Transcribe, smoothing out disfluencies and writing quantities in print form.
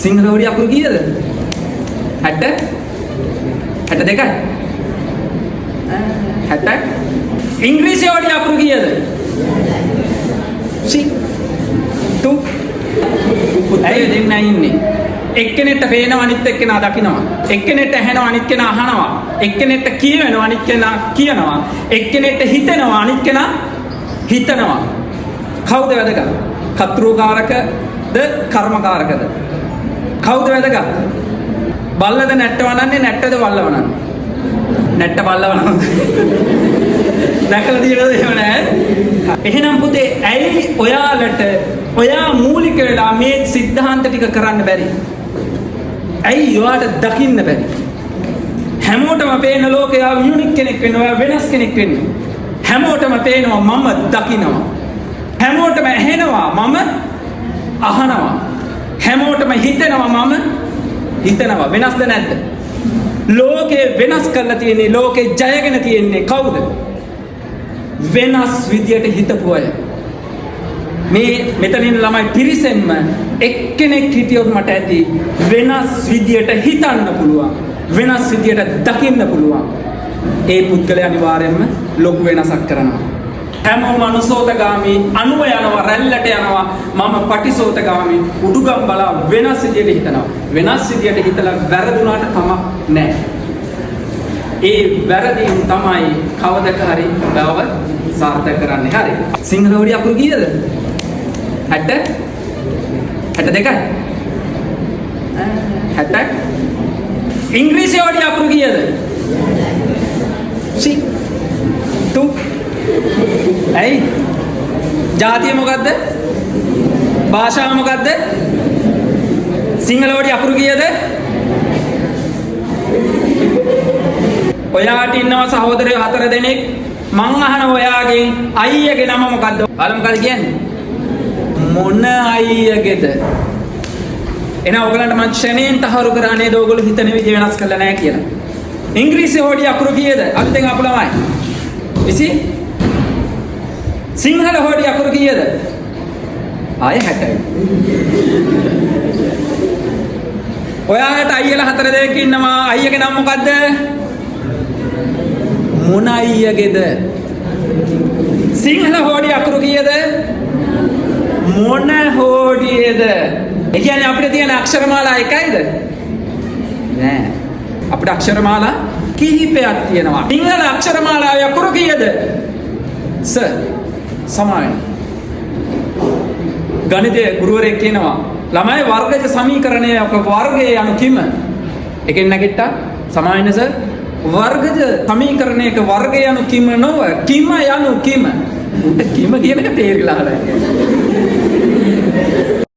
සිංහල හොඩි අකුරු කීයද? 60 62යි 60යි ඉංග්‍රීසි හොඩි අකුරු කීයද? 2 ඇයි දෙන්න ඉන්නේ? එක්කෙනෙක්ට පේනවා අනිත් එක්කෙනා දකිනවා. එක්කෙනෙක්ට ඇහෙනවා අනිත් කෙනා අහනවා. එක්කෙනෙක්ට කියවෙනවා අනිත් කෙනා කියනවා. එක්කෙනෙක්ට හිතෙනවා අනිත් කෙනා හිතනවා. කවුද වැදගත්? කතෘකාරකද කර්මකාරකද? කවුද වැදගත්? බල්ලද නැට්ට වනන්නේ නැට්ටද බල්ල වනන්නේ? නැට්ට බල්ල වනන්නේ. දැකලා තියෙනවද එහෙම නැහැ? එහෙනම් පුතේ ඇයි ඔයාලට ඔයා මූලික වෙලා මේ સિદ્ધාන්ත ටික කරන්න බැරි? ඇයි ඔයාට දකින්න බැරි? හැමෝටම පේන ලෝකේ යුනික් කෙනෙක් වෙනවා, වෙනස් කෙනෙක් වෙනවා. හැමෝටම පේනවා මම දකිනවා. හැමෝටම ඇහෙනවා මම අහනවා. හැමෝටම හිතෙනවා මම හිතනවා. වෙනස්ද නැද්ද? ලෝකේ වෙනස් කරලා තියෙන්නේ, ලෝකේ ජයගෙන තියෙන්නේ කවුද? වෙනස් විදියට හිතපු අය. මේ මෙතනින් ළමයි පිරිසෙන්ම එක්කෙනෙක් හිටියොත් මට ඇති වෙනස් විදියට හිතන්න පුළුවන්, වෙනස් විදියට දකින්න පුළුවන්. ඒ පුද්ගලයා අනිවාර්යයෙන්ම ලොකු වෙනසක් කරනවා. හැමෝම අනුසෝතගාමි අනුව යනවා, රැල්ලට යනවා. මම පටිසෝතගාමි උඩුගම් බලා වෙනස් විදියට හිතනවා. වෙනස් විදියට හිතලා වැරදුනාට කමක් නැහැ. ඒ වැරදීම් තමයි කවදක හරි බව සාර්ථක කරන්නේ. හරි. සිංහල හොඩි අකුරු කීයද? 60 62යි 60යි ඉංග්‍රීසි හොඩි අකුරු කීයද? 2 ඇයි? ජාතිය මොකද්ද? භාෂාව මොකද්ද? සිංහල හොඩි අකුරු කීයද? ඔයාට ඉන්නවා සහෝදරයෝ 4 දෙනෙක්. මං අහන ඔයාගෙන් අයියගේ නම මොකද්ද? ඔයාලා මොකද කියන්නේ? මොන අයියගේද? එහෙනම් ඔයගලන්ට මං ක්ෂණයෙන් තහවුරු කරා නේද ඔයගොල්ලෝ හිතන විදිහ වෙනස් කරලා නැහැ කියලා. ඉංග්‍රීසි හොඩි අකුරු කීයද? අලුතෙන් ආපු ළමයි. ඉසි සිංහල හොඩි අකුරු කීයද? ආයෙ 60යි. ඔයාලට අයියලා 4 දෙනෙක් ඉන්නවා. අයියගේ නම මොකද්ද? මොන අයියගේද? සිංහල හොඩි අකුරු කීයද? මොන හොඩියේද? ඒ කියන්නේ අපිට තියෙන අක්ෂරමාලා එකයිද? නෑ. අපිට අක්ෂරමාලා කිහිපයක් තියෙනවා. සිංහල අක්ෂරමාලාවේ අකුරු කීයද? සර් සමාවෙන්න. ගණිතයේ ගුරුවරයෙක් කියනවා ළමයි වර්ගජ සමීකරණයක වර්ගය යනු කිම? එකෙන් නැගිට්ටා සමාවෙන්න සර්. වර්ගජ සමීකරණයක වර්ගය යනු කිම නොව කිම යනු කිම. උට කිම කියන එක තේරිලා නැහැ.